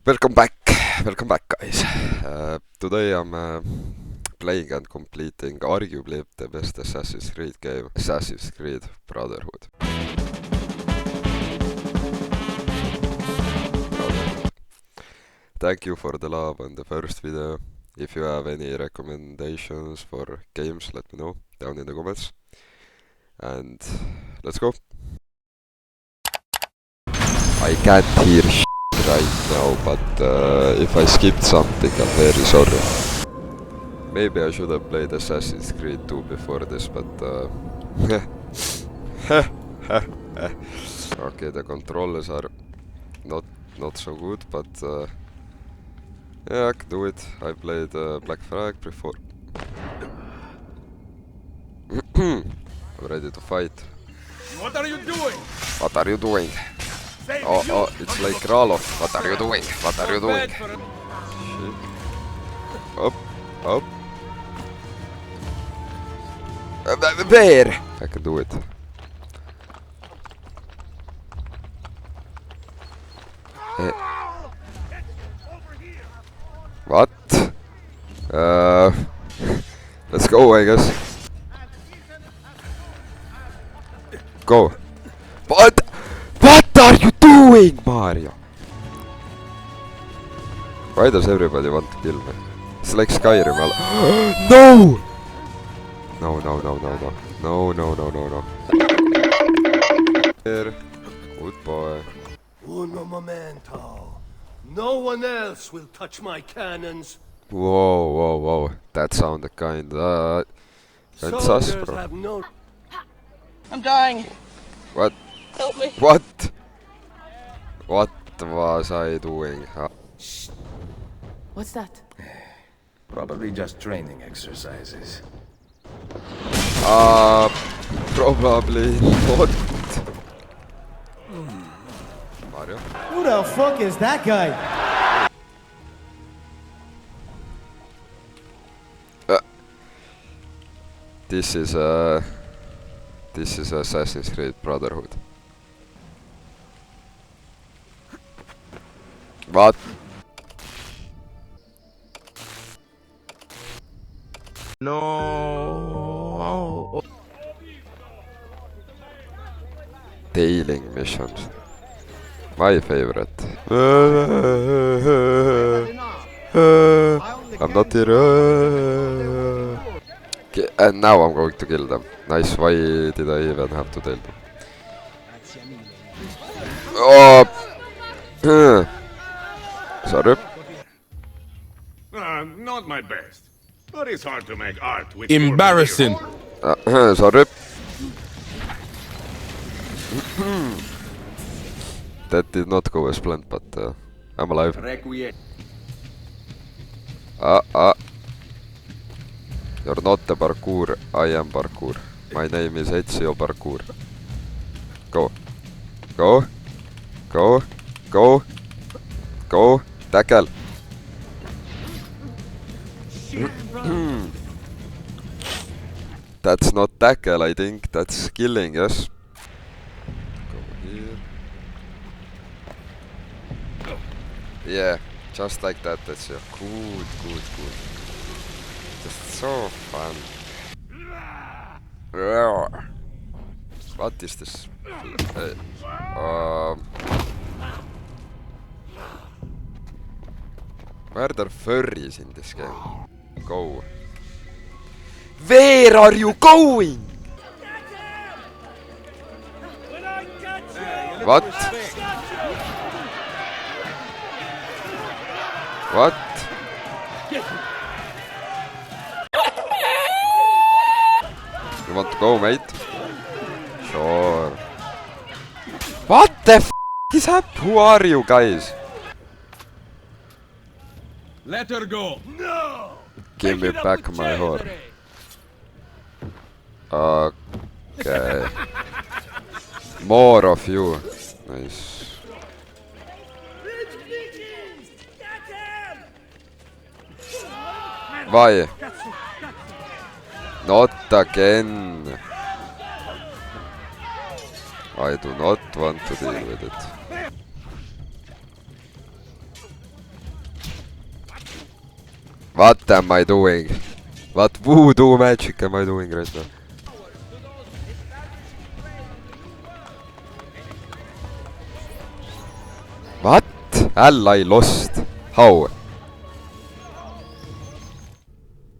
Welcome back, welcome back guys. Today I'm playing and completing arguably the best Assassin's Creed game, Assassin's Creed Brotherhood. Thank you for the love on the first video. If you have any recommendations for games, let me know down in the comments. And let's go. I can't hear right now, but if I skipped something, I'm very sorry. Maybe I should have played Assassin's Creed 2 before this, but okay, the controllers are not so good, but yeah, I can do it. I played Black Flag before. I'm ready to fight. What are you doing? What are you doing? Oh, it's like Ralof. What are you doing? What are you doing? Shit. Up. Where? I can do it. What? Let's go, I guess. Go. What are you doing, Mario? Why does everybody want to kill me? It's like Skyrim. No! No. Here. Good boy. Uno momento. No one else will touch my cannons. Whoa. That sounded kinda sus, Soldiers bro. have no... I'm dying. What? Help me. What was I doing? What's that? Probably just training exercises. Probably not. Mario? Who the fuck is that guy? This is Assassin's Creed Brotherhood. What? No. Tailing missions. My favorite. I'm not here. Okay, and now I'm going to kill them. Nice, why did I even have to tell them? Oh! Sorry. Not my best. But it's hard to make art with Embarrassing. Sorry. That did not go as planned, but I'm alive. You're not the parkour, I am parkour. My name is Ezio Parkour. Go. Tackle. That's not tackle, I think that's killing, yes. Go here. Yeah, just like that, Ezio. Good. Just so fun. What is this? Why are there furries in this game? Go. Where are you going? What? You want to go, mate? Sure. What the f is happening? Who are you guys? Let her go. No! Give me back my horse. Okay. More of you. Nice. Why? Not again. I do not want to deal with it. What am I doing? What voodoo magic am I doing right now? What? Ally lost. How?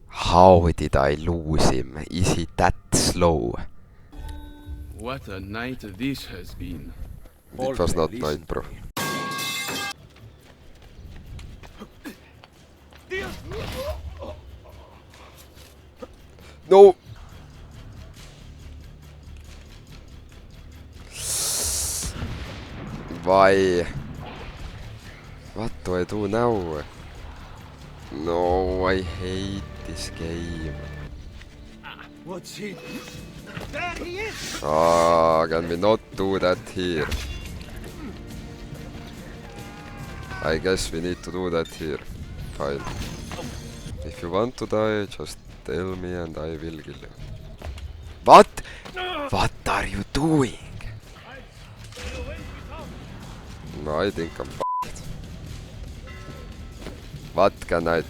How did I lose him? Is he that slow? What a night this has been. It was not night, bro. No! Why? What do I do now? No, I hate this game. What's he? Ah, can we not do that here? I guess we need to do that here. Fine. If you want to die, just tell me and I will kill you. What? What are you doing? No, I think I'm f***ed. What can I...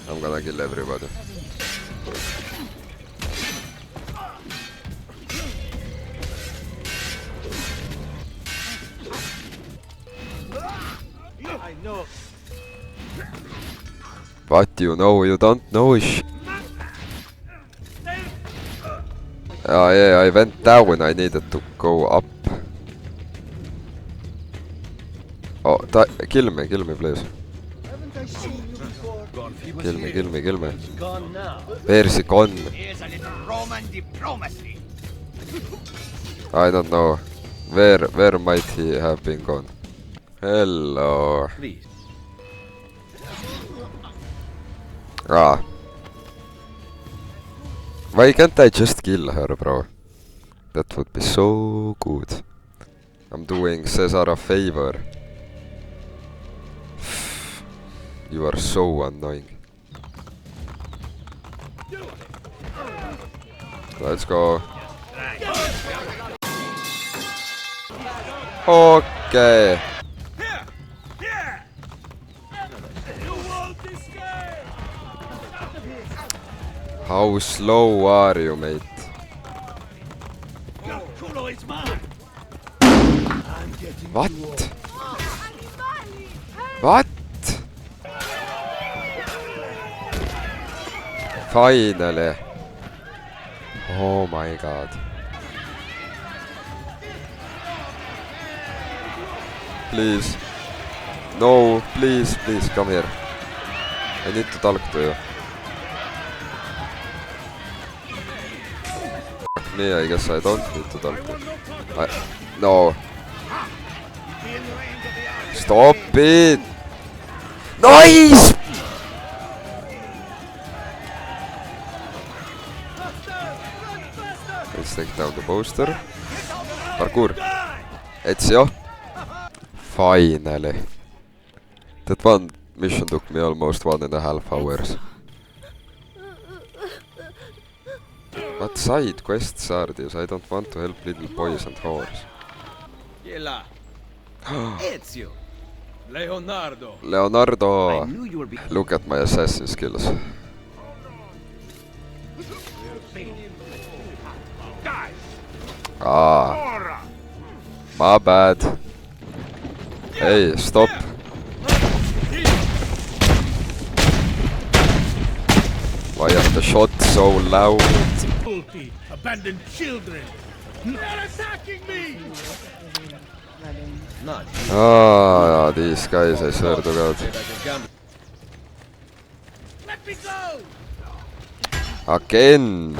I'm gonna kill everybody. I know. What you know? You don't know sh... Oh yeah, I went down, I needed to go up. Oh, kill me please. Haven't I seen you before? Kill me. Gone now. Where's he gone? Here's a little Roman diplomacy. I don't know. Where might he have been gone? Hello. Please. Ah. Why can't I just kill her, bro? That would be so good. I'm doing Cesar a favor. You are so annoying. Let's go. Okay. How slow are you, mate? What? What? Finally. Oh my god. Please. No, please, come here. I need to talk to you. Fuck me, I guess I don't need to talk to you. No. Stop it! Nice! Let's take down the poster. Parkour. Ezio. Finally. That one mission took me almost 1.5 hours. What side quests are these? I don't want to help little boys and whores. Yela. Ezio. Leonardo. Leonardo! Look at my assassin skills. Ah. My bad. Hey, stop. Why are the shots so loud? Abandoned children. They're attacking me. Ah, these guys, I swear to God. Let me go. Again!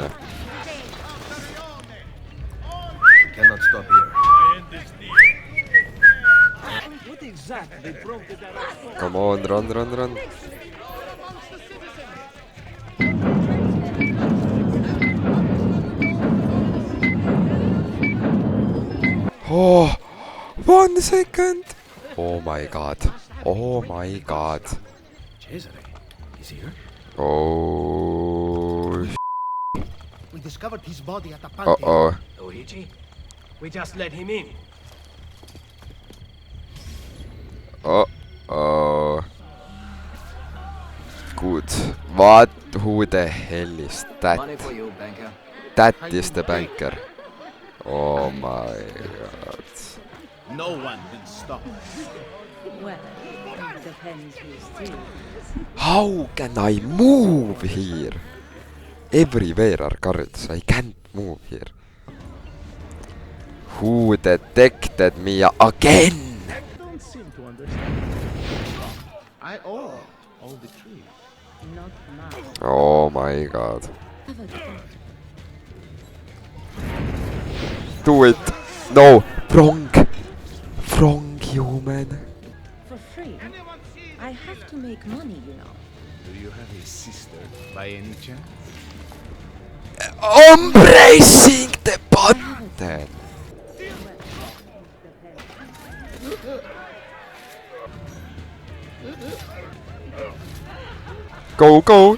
Cannot stop here. What exactly broke the direction? Come on, run. Oh, 1 second! Oh my god. Cesare, he's here. Oh, We discovered his body at the Pantheon. uh-oh. Luigi, we just let him in. Uh-oh. What? Who the hell is that? Money for you, banker. That is the banker. Oh my god. No one will stop us. Well, it depends who steals. How can I move here? Everywhere are guards. I can't move here. Who detected me again? Don't seem to understand. I own all the trees. Not mine. Oh my god. Have a thought. Do it. No. Wrong. Wrong human. For free? I have to make money, you know. Do you have a sister by any chance? I'm pressing the button. Go, go.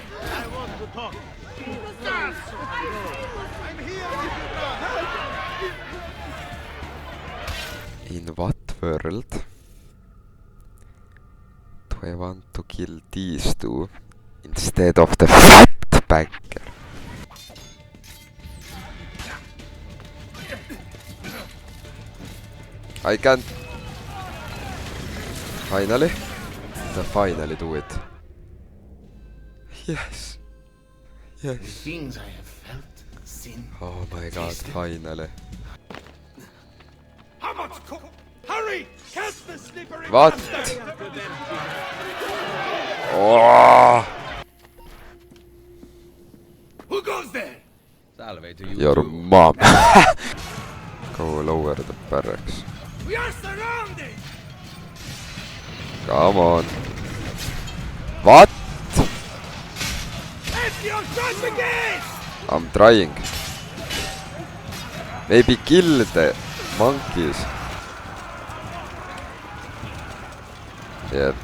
In what world do I want to kill these two instead of the fat banker? I can't. Finally. Finally do it. Yes. Yes. Things I have felt, seen. Oh my god, finally. How much cook? Hurry! Catch the slippery What? Oh, Who goes there? Salve to you. your too. mom. Go lower the barracks. We are surrounded! Come on. What? Ezio, shot again! I'm trying. Maybe kill the monkeys. Yeah.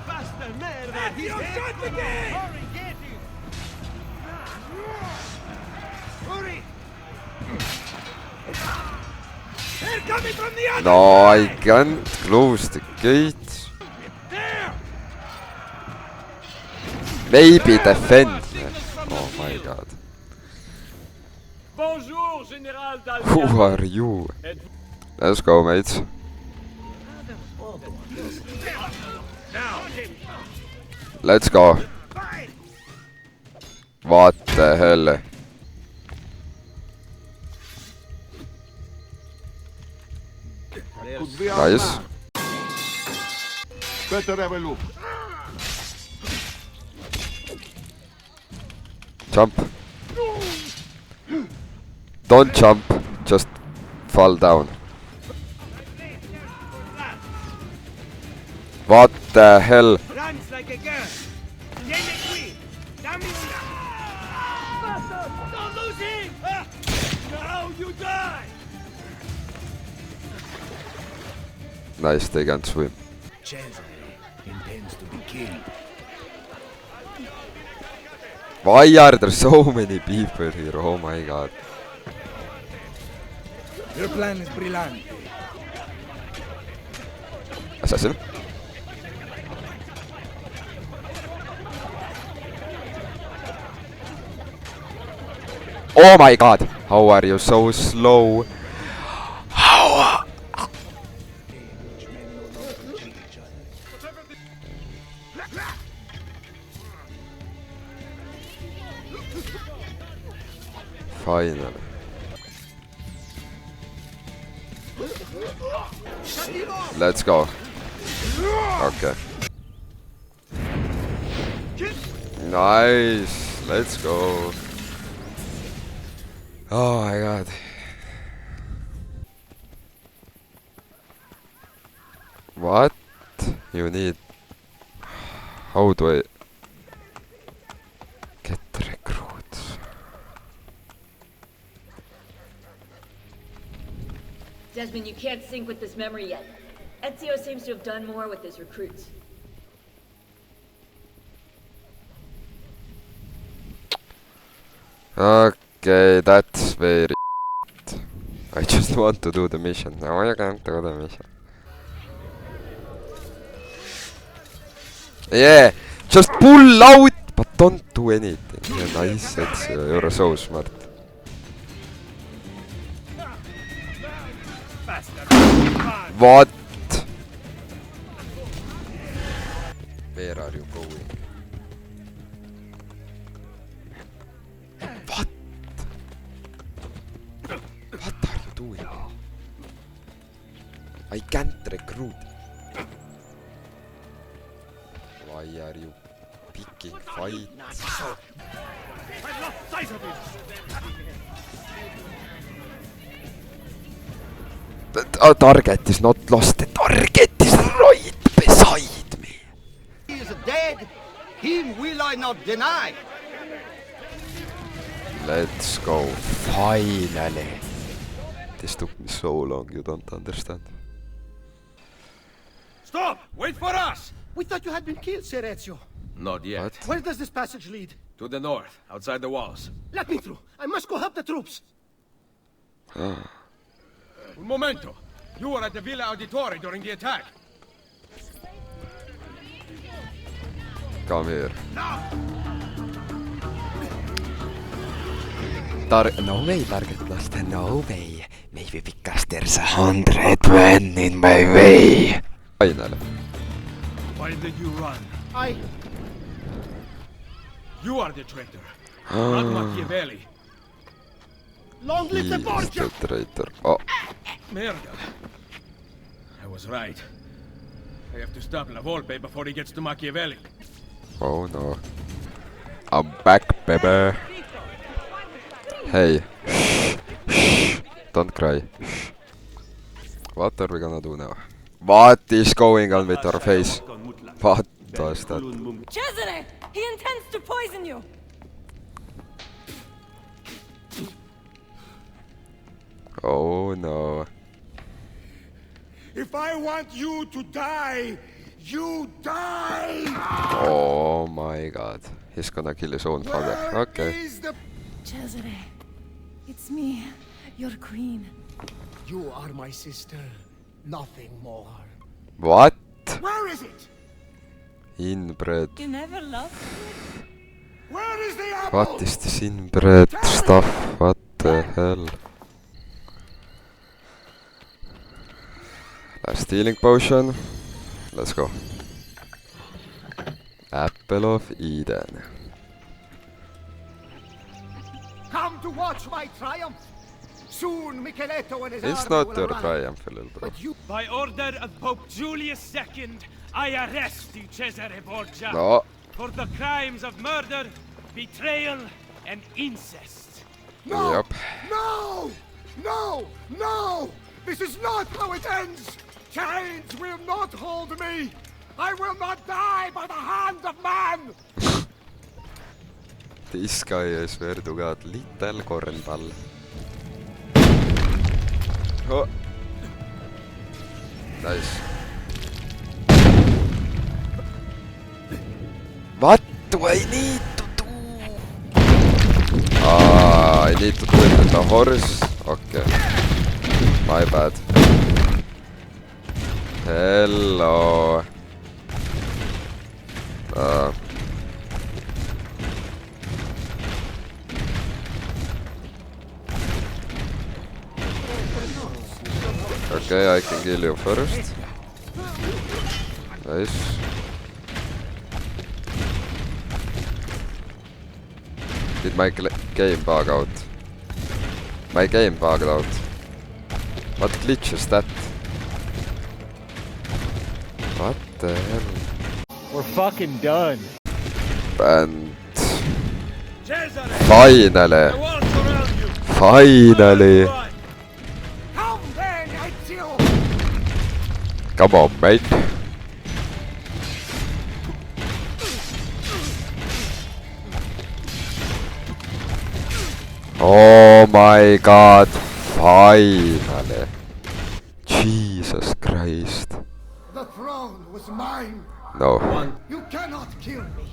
Ezio, shot again! Hurry, get him! Hurry! They're coming from the other No, I side! can't close the gate. There! Maybe defend. Oh my god. Bonjour, Général Who are you? Let's go, mates. Let's go. What the hell? Nice. Better have a look. Jump. Don't jump, just fall down. What the hell? Runs like a girl! Tiene qui! Dammi una! Don't lose him! Now you die! Nice, they can swim. Cesare intends to be killed. Why are there so many people here? Oh my god. Your plan is brillante. Assassin? Oh my god! How are you so slow? How? Finally. Let's go. Okay. Nice. Let's go. Oh my god. What? You need... How do I... get recruits? Desmond, you can't sync with this memory yet. Ezio seems to have done more with his recruits. Okay, that's very I just want to do the mission. Now I can't do the mission. Yeah! Just pull out! What don't do anything. Yeah, nice, Ezio. You're so smart. What? Where are you going? What? What are you doing? I can't recruit. Why are you picking fights? I've lost sight of him! The target is not lost. The target is right beside me. He is dead. Him will I not deny. Let's go. Finally. This took me so long, you don't understand. Stop! Wait for us! We thought you had been killed, Ser Ezio. Not yet. What? Where does this passage lead? To the north, outside the walls. Let me through. I must go help the troops. Un momento. You were at the Villa Auditore during the attack. Come here. No way, target lost. No way. Maybe because there's 100 men in my way. Finally. Why did you run? You are the traitor. Not Machiavelli. Long live the He's Borgia! the traitor. Oh. Merda. I was right. I have to stop La Volpe before he gets to Machiavelli. Oh no. I'm back, baby. Hey. Shh. Don't cry. Shh. What are we gonna do now? What is going on with our face? What was that? Cesare! He intends to poison you! Oh no. If I want you to die, you die! Oh my god. He's gonna kill his own father. Okay. Cesare, it's me, your queen. You are my sister, nothing more. What? Where is it? Inbred. You never loved me? Where is the apple? What is this inbred stuff? What the hell? Last healing potion. Let's go. Apple of Eden. Come to watch my triumph. Soon Micheletto and his It's army not will your arrive. triumph, little bro. But you By order of Pope Julius II, I arrest you, Cesare Borgia, No. for the crimes of murder, betrayal, and incest. No! Yep. No! No! No! This is not how it ends! Chains will not hold me! I will not die by the hand of man! This guy, I swear to God, little kornball. Oh. Nice. What do I need to do? I need to do it with the horse. Okay. My bad. Hello. Okay, I can kill you first. Nice. Did my game bug out? My game bugged out. What glitch is that? What the hell? We're fucking done. And Cesare! finally, The walls surround you! finally. Come then, Ezio! Come on, mate. Oh my god, finally. Jesus Christ. The throne was mine! No. You cannot kill me!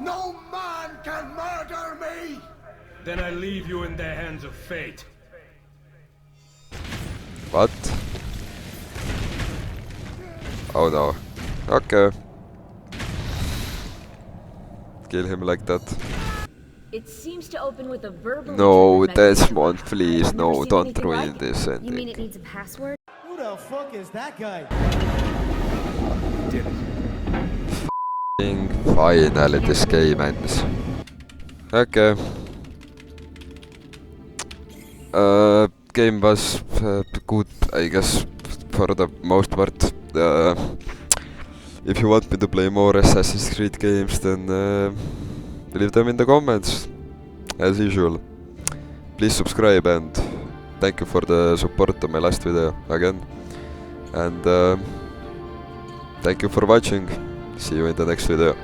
No man can murder me! Then I leave you in the hands of fate. What? Oh no. Okay. kill him like that. It seems to open with a verbal. No, internet mechanism. Desmond, please, I've never no, seen don't anything ruin like it. this You mean ending. it needs a password? Who the fuck is that guy? Did it. Finally, this game ends. Okay. Game was good, I guess, for the most part. If you want me to play more Assassin's Creed games, then leave them in the comments, as usual. Please subscribe and thank you for the support on my last video again. And thank you for watching. See you in the next video.